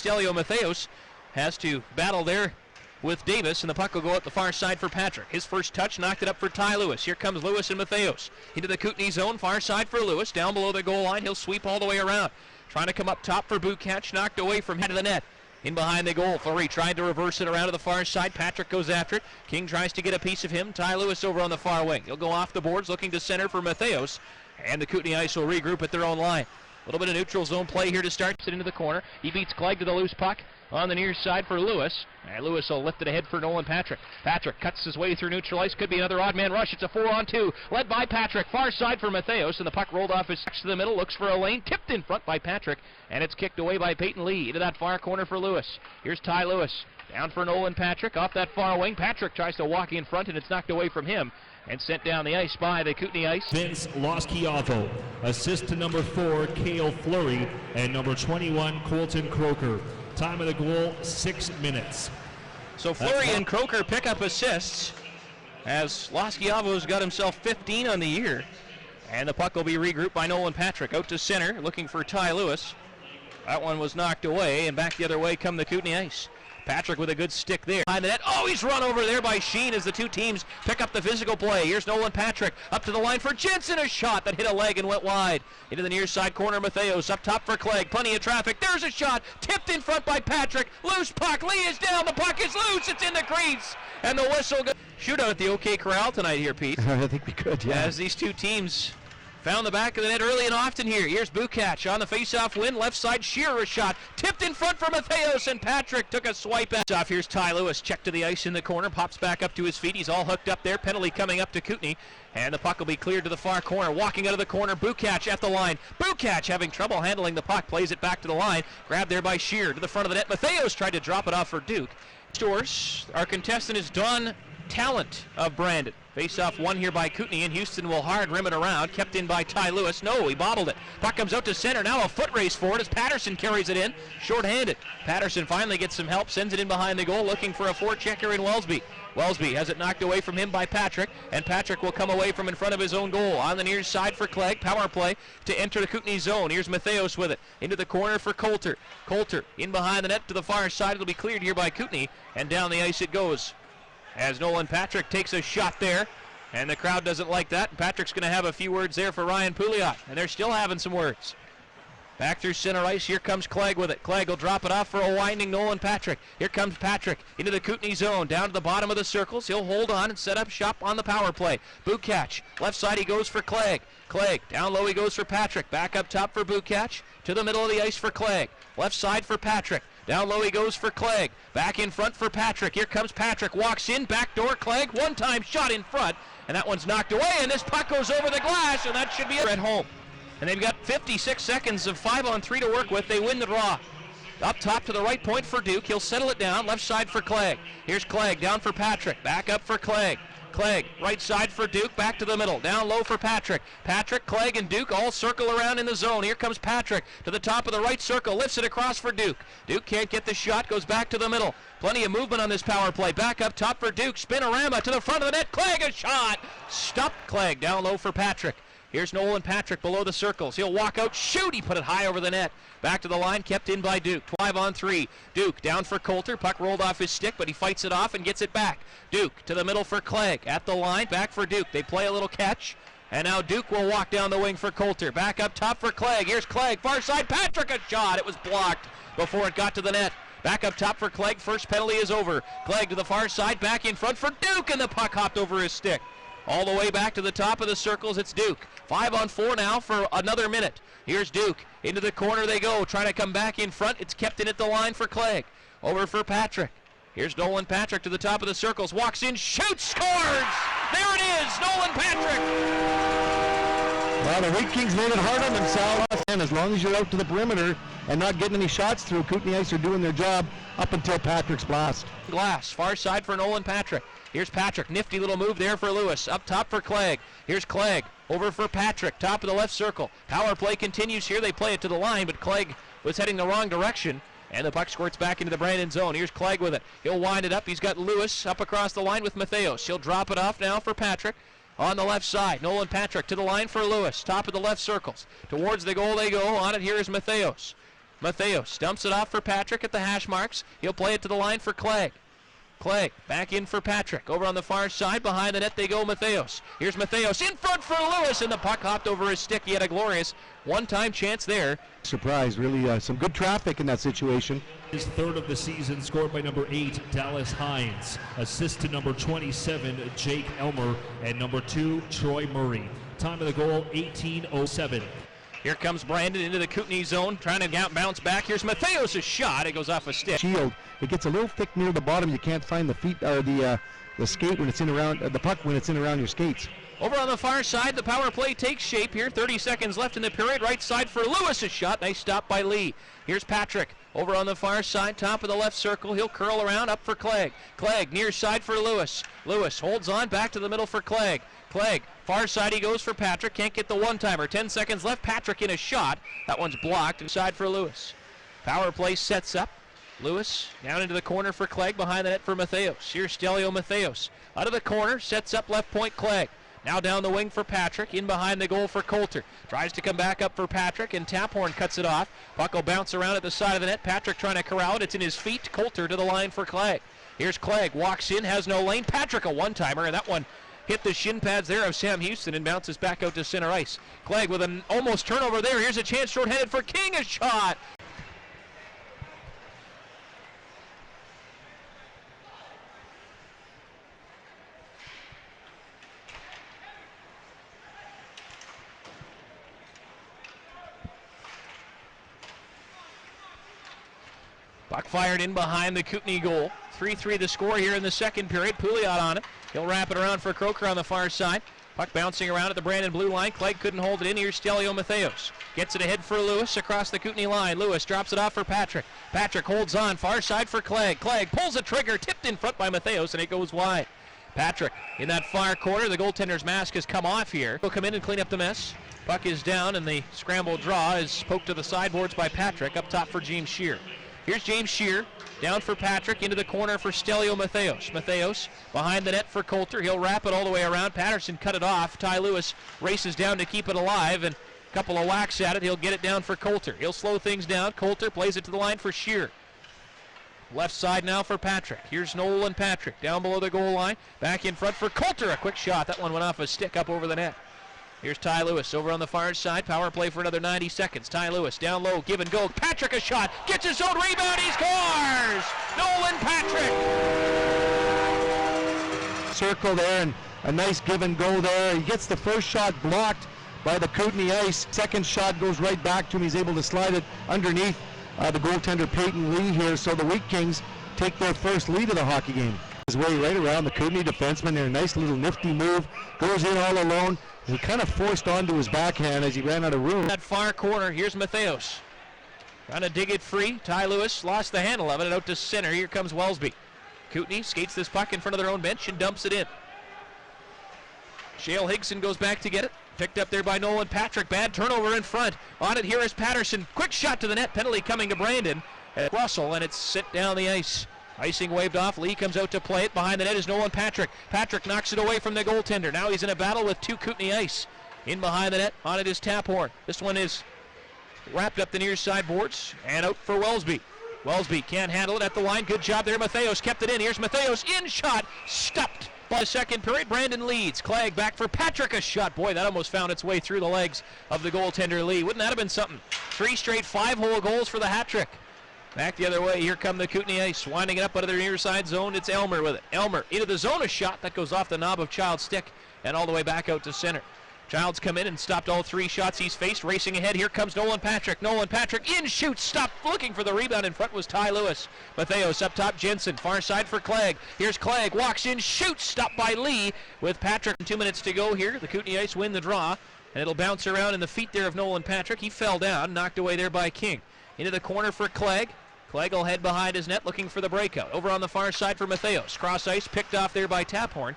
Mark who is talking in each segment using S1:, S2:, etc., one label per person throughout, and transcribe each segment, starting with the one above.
S1: Stelio Matheos has to battle there with Davis, and the puck will go out the far side for Patrick. His first touch knocked it up for Ty Lewis. Here comes Lewis and Matheos. Into the Kootenay zone, far side for Lewis. Down below the goal line, he'll sweep all the way around. Trying to come up top for Bukach, knocked away from head of the net. In behind the goal, Fleury tried to reverse it around to the far side. Patrick goes after it. King tries to get a piece of him. Ty Lewis over on the far wing. He'll go off the boards, looking to center for Matheos. And the Kootenay Ice will regroup at their own line. A little bit of neutral zone play here to start. Sit into the corner. He beats Clegg to the loose puck on the near side for Lewis. And Lewis will lift it ahead for Nolan Patrick. Patrick cuts his way through neutral ice. Could be another odd man rush. It's a 4-on-2. Led by Patrick. Far side for Matheos. And the puck rolled off his sticks to the middle. Looks for a lane. Tipped in front by Patrick. And it's kicked away by Peyton Lee. Into that far corner for Lewis. Here's Ty Lewis. Down for Nolan Patrick. Off that far wing. Patrick tries to walk in front, and it's knocked away from him and sent down the ice by the Kootenay Ice.
S2: Vince Loskiavo. Assist to number 4, Cale Fleury, and number 21, Colton Croker. Time of the goal, 6 minutes.
S1: So Fleury and Croker pick up assists as Loskiavo's got himself 15 on the year. And the puck will be regrouped by Nolan Patrick. Out to center, looking for Ty Lewis. That one was knocked away, and back the other way come the Kootenay Ice. Patrick with a good stick there. Behind the net. Oh, he's run over there by Sheen as the two teams pick up the physical play. Here's Nolan Patrick up to the line for Jensen. A shot that hit a leg and went wide. Into the near side corner, Matheos up top for Clegg. Plenty of traffic. There's a shot. Tipped in front by Patrick. Loose puck. Lee is down. The puck is loose. It's in the crease. And the whistle goes. Shootout at the OK Corral tonight here, Pete.
S3: I think we could, yeah.
S1: As these two teams found the back of the net early and often here. Here's Bukach on the face-off win. Left side, Shearer shot. Tipped in front for Matheos, and Patrick took a swipe at off. Here's Ty Lewis. Check to the ice in the corner. Pops back up to his feet. He's all hooked up there. Penalty coming up to Kootenay. And the puck will be cleared to the far corner. Walking out of the corner, Bukach at the line. Bukach having trouble handling the puck. Plays it back to the line. Grabbed there by Shearer to the front of the net. Matheos tried to drop it off for Duke. Stores, our contestant is Don Talent of Brandon. Face-off won here by Kootenay, and Houston will hard rim it around. Kept in by Ty Lewis. No, he bobbled it. Puck comes out to center. Now a foot race for it as Patterson carries it in. Short-handed. Patterson finally gets some help. Sends it in behind the goal, looking for a forechecker in Wellesby. Wellesby has it knocked away from him by Patrick, and Patrick will come away from in front of his own goal. On the near side for Clegg. Power play to enter the Kootenay zone. Here's Matheos with it. Into the corner for Coulter. Coulter in behind the net to the far side. It'll be cleared here by Kootenay, and down the ice it goes. As Nolan Patrick takes a shot there, and the crowd doesn't like that. Patrick's going to have a few words there for Ryan Pouliot, and they're still having some words. Back through center ice, here comes Clegg with it. Clegg will drop it off for a winding Nolan Patrick. Here comes Patrick into the Kootenay zone, down to the bottom of the circles. He'll hold on and set up shop on the power play. Bukach, left side he goes for Clegg. Clegg, down low he goes for Patrick. Back up top for Bukach, to the middle of the ice for Clegg. Left side for Patrick. Down low he goes for Clegg. Back in front for Patrick. Here comes Patrick. Walks in. Back door Clegg. One-time shot in front. And that one's knocked away. And this puck goes over the glass. And that should be at home. And they've got 56 seconds of 5-on-3 to work with. They win the draw. Up top to the right point for Duke. He'll settle it down. Left side for Clegg. Here's Clegg. Down for Patrick. Back up for Clegg. Clegg, right side for Duke, back to the middle, down low for Patrick. Patrick, Clegg, and Duke all circle around in the zone. Here comes Patrick to the top of the right circle, lifts it across for Duke. Duke can't get the shot, goes back to the middle. Plenty of movement on this power play. Back up top for Duke, spinorama to the front of the net. Clegg, a shot! Stop Clegg, down low for Patrick. Here's Nolan Patrick below the circles. He'll walk out, shoot, he put it high over the net. Back to the line, kept in by Duke. 5-on-3. Duke down for Coulter. Puck rolled off his stick, but he fights it off and gets it back. Duke to the middle for Clegg. At the line, back for Duke. They play a little catch. And now Duke will walk down the wing for Coulter. Back up top for Clegg. Here's Clegg. Far side, Patrick, a shot. It was blocked before it got to the net. Back up top for Clegg. First penalty is over. Clegg to the far side, back in front for Duke, and the puck hopped over his stick. All the way back to the top of the circles, it's Duke. 5-on-4 now for another minute. Here's Duke. Into the corner they go. Trying to come back in front. It's kept in at the line for Clegg. Over for Patrick. Here's Nolan Patrick to the top of the circles. Walks in, shoots, scores! There it is, Nolan Patrick!
S3: Well, the Wheat Kings made it hard on themselves. And as long as you're out to the perimeter and not getting any shots through, Kootenay Ice are doing their job up until Patrick's blast.
S1: Glass, far side for Nolan Patrick. Here's Patrick, nifty little move there for Lewis. Up top for Clegg. Here's Clegg, over for Patrick, top of the left circle. Power play continues here. They play it to the line, but Clegg was heading the wrong direction. And the puck squirts back into the Brandon zone. Here's Clegg with it. He'll wind it up. He's got Lewis up across the line with Matheos. He'll drop it off now for Patrick. On the left side, Nolan Patrick to the line for Lewis. Top of the left circles. Towards the goal they go. On it here is Matheos. Matheos dumps it off for Patrick at the hash marks. He'll play it to the line for Clegg. Clegg back in for Patrick. Over on the far side, behind the net they go Matheos. Here's Matheos in front for Lewis, and the puck hopped over his stick. He had a glorious one-time chance there.
S3: Surprise, really some good traffic in that situation.
S2: His third of the season, scored by number 8, Dallas Hines. Assist to number 27, Jake Elmer, and number 2, Troy Murray. Time of the goal, 18:07.
S1: Here comes Brandon into the Kootenay zone, trying to bounce back. Here's Matheos' shot. It goes off a stick.
S3: Shield. It gets a little thick near the bottom. You can't find the feet or the skate when it's in around the puck when it's in around your skates.
S1: Over on the far side, the power play takes shape here. 30 seconds left in the period. Right side for Lewis' shot. Nice stop by Lee. Here's Patrick. Over on the far side, top of the left circle. He'll curl around up for Clegg. Clegg near side for Lewis. Lewis holds on back to the middle for Clegg. Clegg, far side he goes for Patrick. Can't get the one-timer. 10 seconds left. Patrick in a shot. That one's blocked. Inside for Lewis. Power play sets up. Lewis down into the corner for Clegg. Behind the net for Matheos. Here's Stelio Matheos. Out of the corner. Sets up left point Clegg. Now down the wing for Patrick, in behind the goal for Coulter. Tries to come back up for Patrick, and Taphorn cuts it off. Puck will bounce around at the side of the net. Patrick trying to corral it. It's in his feet. Coulter to the line for Clegg. Here's Clegg, walks in, has no lane. Patrick a one-timer, and that one hit the shin pads there of Sam Houston and bounces back out to center ice. Clegg with an almost turnover there. Here's a chance short-handed for King, a shot. Puck fired in behind the Kootenay goal. 3-3 the score here in the second period. Pouliot on it. He'll wrap it around for Croker on the far side. Puck bouncing around at the Brandon blue line. Clegg couldn't hold it in. Here's Stelio Matheos. Gets it ahead for Lewis across the Kootenay line. Lewis drops it off for Patrick. Patrick holds on. Far side for Clegg. Clegg pulls the trigger. Tipped in front by Matheos, and it goes wide. Patrick in that far corner. The goaltender's mask has come off here. He'll come in and clean up the mess. Puck is down, and the scramble draw is poked to the sideboards by Patrick. Up top for James Shear. Here's James Shear, down for Patrick, into the corner for Stelio Matheos. Matheos behind the net for Coulter. He'll wrap it all the way around. Patterson cut it off. Ty Lewis races down to keep it alive, and a couple of whacks at it. He'll get it down for Coulter. He'll slow things down. Coulter plays it to the line for Shear. Left side now for Patrick. Here's Nolan Patrick down below the goal line. Back in front for Coulter. A quick shot. That one went off a stick up over the net. Here's Ty Lewis over on the far side. Power play for another 90 seconds. Ty Lewis down low, give and go. Patrick a shot. Gets his own rebound. He scores! Nolan Patrick!
S3: Circle there and a nice give and go there. He gets the first shot blocked by the Kootenay ice. Second shot goes right back to him. He's able to slide it underneath the goaltender Peyton Lee here. So the Wheat Kings take their first lead of the hockey game. His way right around the Kootenay defenseman there. Nice little nifty move. Goes in all alone. He kind of forced onto his backhand as he ran out of room.
S1: That far corner, here's Matheos. Trying to dig it free. Ty Lewis lost the handle of it and out to center. Here comes Wellesby. Kootenay skates this puck in front of their own bench and dumps it in. Shale Higson goes back to get it. Picked up there by Nolan Patrick. Bad turnover in front. On it here is Patterson. Quick shot to the net. Penalty coming to Brandon. Russell, and it's sent down the ice. Icing waved off. Lee comes out to play it. Behind the net is Nolan Patrick. Patrick knocks it away from the goaltender. Now he's in a battle with two Kootenay ice. In behind the net. On it is Taphorn. This one is wrapped up the near side boards and out for Wellesby. Wellesby can't handle it at the line. Good job there. Matheos kept it in. Here's Matheos in shot. Stopped by the second period. Brandon leads. Clegg back for Patrick. A shot. Boy, that almost found its way through the legs of the goaltender Lee. Wouldn't that have been something? 3 straight 5-hole goals for the hat trick. Back the other way, here come the Kootenay ice, winding it up out of their near side zone. It's Elmer with it. Elmer into the zone, a shot that goes off the knob of Child's stick and all the way back out to center. Child's come in and stopped all 3 shots he's faced. Racing ahead, here comes Nolan Patrick. Nolan Patrick in, shoots, stopped, looking for the rebound. In front was Ty Lewis. Matheos up top, Jensen, far side for Clegg. Here's Clegg, walks in, shoots, stopped by Lee with Patrick. 2 minutes to go here. The Kootenay ice win the draw, and it'll bounce around in the feet there of Nolan Patrick. He fell down, knocked away there by King. Into the corner for Clegg. Clegg will head behind his net looking for the breakout. Over on the far side for Matheos. Cross ice picked off there by Taphorn.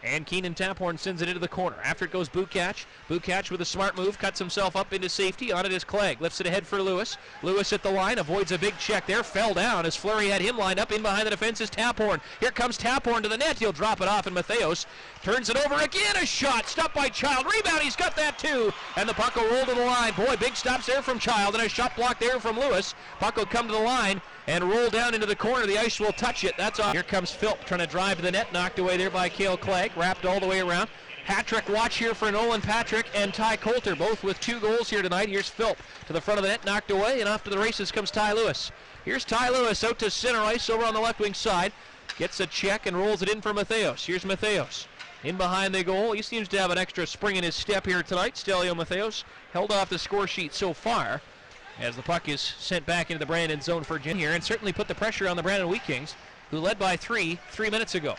S1: And Keenan Taphorn sends it into the corner. After it goes Bukach. Bukach with a smart move, cuts himself up into safety. On it is Clegg. Lifts it ahead for Lewis. Lewis at the line, avoids a big check there. Fell down as Fleury had him lined up. In behind the defense is Taphorn. Here comes Taphorn to the net. He'll drop it off, and Matheos turns it over again. A shot. Stopped by Child. Rebound. He's got that too. And the puck will roll to the line. Boy, big stops there from Child, and a shot block there from Lewis. Puck will come to the line and roll down into the corner. The ice will touch it. That's off. Here comes Philp trying to drive to the net. Knocked away there by Cale Clegg. Wrapped all the way around. Hat-trick watch here for Nolan Patrick and Ty Coulter, both with 2 goals here tonight. Here's Philp to the front of the net, knocked away, and off to the races comes Ty Lewis. Here's Ty Lewis out to center ice over on the left wing side. Gets a check and rolls it in for Matheos. Here's Matheos in behind the goal. He seems to have an extra spring in his step here tonight. Stelio Matheos held off the score sheet so far as the puck is sent back into the Brandon zone for Jim here, and certainly put the pressure on the Brandon Wheat Kings, who led by 3 minutes ago.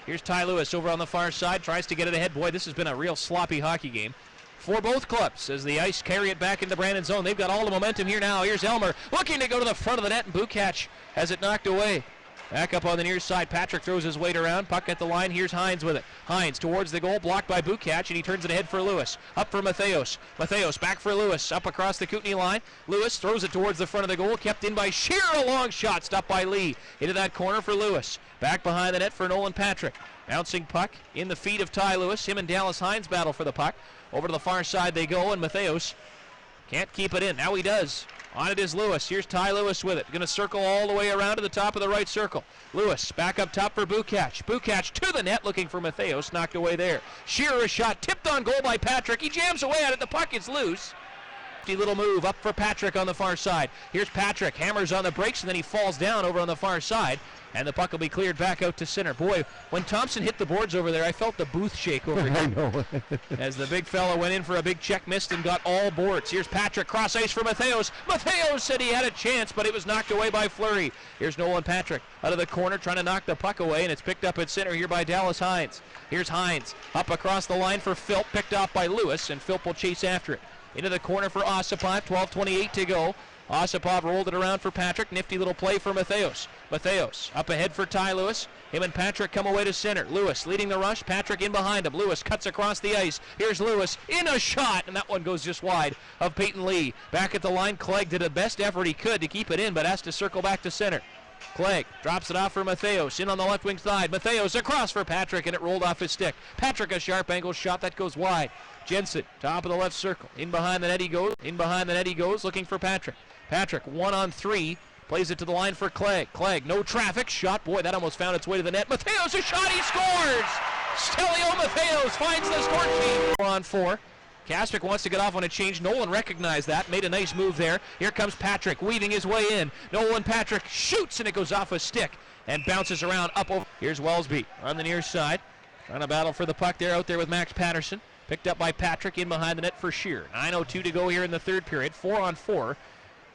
S1: Here's Ty Lewis over on the far side, tries to get it ahead. Boy, this has been a real sloppy hockey game for both clubs as the ice carry it back into Brandon zone. They've got all the momentum here now. Here's Elmer looking to go to the front of the net, and Bukach has it knocked away. Back up on the near side, Patrick throws his weight around. Puck at the line, here's Hines with it. Hines towards the goal, blocked by Bukach, and he turns it ahead for Lewis. Up for Matheos. Matheos back for Lewis, up across the Kootenay line. Lewis throws it towards the front of the goal, kept in by Shear, a long shot, stopped by Lee. Into that corner for Lewis. Back behind the net for Nolan Patrick. Bouncing puck in the feet of Ty Lewis. Him and Dallas Hines battle for the puck. Over to the far side they go, and Matheos can't keep it in. Now he does. On it is Lewis. Here's Ty Lewis with it. Going to circle all the way around to the top of the right circle. Lewis back up top for Bukach. Bukach to the net looking for Matheos. Knocked away there. Shearer shot. Tipped on goal by Patrick. He jams away at it. The puck is loose. Little move up for Patrick on the far side. Here's Patrick. Hammers on the brakes, and then he falls down over on the far side. And the puck will be cleared back out to center. Boy, when Thompson hit the boards over there, I felt the booth shake over here.
S3: I know.
S1: As the big fella went in for a big check, missed, and got all boards. Here's Patrick, cross ice for Matheos. Matheos said he had a chance, but it was knocked away by Fleury. Here's Nolan Patrick out of the corner, trying to knock the puck away, and it's picked up at center here by Dallas Hines. Here's Hines, up across the line for Philp, picked off by Lewis, and Philp will chase after it. Into the corner for Osipov, 12:28 to go. Osipov rolled it around for Patrick. Nifty little play for Matheos. Matheos up ahead for Ty Lewis. Him and Patrick come away to center. Lewis leading the rush. Patrick in behind him. Lewis cuts across the ice. Here's Lewis in a shot, and that one goes just wide of Peyton Lee. Back at the line, Clegg did the best effort he could to keep it in, but has to circle back to center. Clegg drops it off for Matheos. In on the left wing side. Matheos across for Patrick, and it rolled off his stick. Patrick, a sharp angle shot that goes wide. Jensen, top of the left circle. In behind the net he goes. In behind the net he goes, looking for Patrick. Patrick, 1-on-3. Plays it to the line for Clegg. Clegg, no traffic. Shot. Boy, that almost found its way to the net. Matheos, a shot. He scores! Stelio Matheos finds the score sheet. 4-on-4. Kaspick wants to get off on a change. Nolan recognized that. Made a nice move there. Here comes Patrick, weaving his way in. Nolan Patrick shoots, and it goes off a stick and bounces around up over. Here's Wellesby on the near side. Trying to battle for the puck there, out there with Max Patterson. Picked up by Patrick in behind the net for Shear. 9:02 to go here in the third period. 4-on-4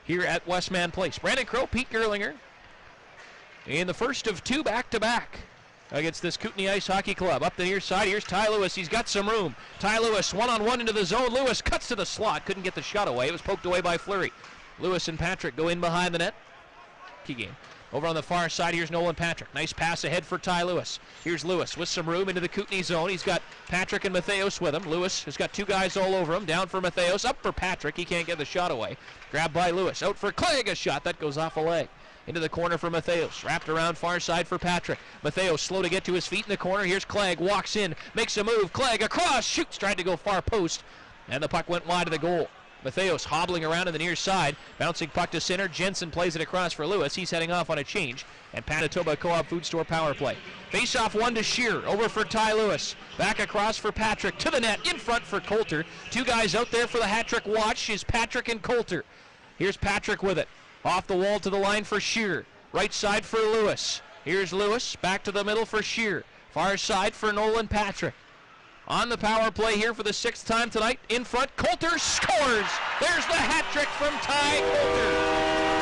S1: here at Westman Place. Brandon Crowe, Pete Gerlinger in the first of 2 back-to-back against this Kootenay Ice Hockey Club. Up the near side, here's Ty Lewis. He's got some room. Ty Lewis, 1-on-1 into the zone. Lewis cuts to the slot. Couldn't get the shot away. It was poked away by Fleury. Lewis and Patrick go in behind the net. Key game. Over on the far side, here's Nolan Patrick. Nice pass ahead for Ty Lewis. Here's Lewis with some room into the Kootenay zone. He's got Patrick and Matheos with him. Lewis has got 2 guys all over him. Down for Matheos. Up for Patrick. He can't get the shot away. Grabbed by Lewis. Out for Clegg. A shot that goes off a leg. Into the corner for Matheos. Wrapped around far side for Patrick. Matheos slow to get to his feet in the corner. Here's Clegg. Walks in. Makes a move. Clegg across. Shoots. Tried to go far post. And the puck went wide of the goal. Matheos hobbling around to the near side. Bouncing puck to center. Jensen plays it across for Lewis. He's heading off on a change. And Manitoba Co-op Food Store power play. Face-off 1 to Shear. Over for Ty Lewis. Back across for Patrick. To the net. In front for Coulter. 2 guys out there for the hat-trick watch is Patrick and Coulter. Here's Patrick with it. Off the wall to the line for Shear. Right side for Lewis. Here's Lewis. Back to the middle for Shear. Far side for Nolan Patrick. On the power play here for the 6th time tonight. In front, Coulter scores. There's the hat trick from Ty Coulter.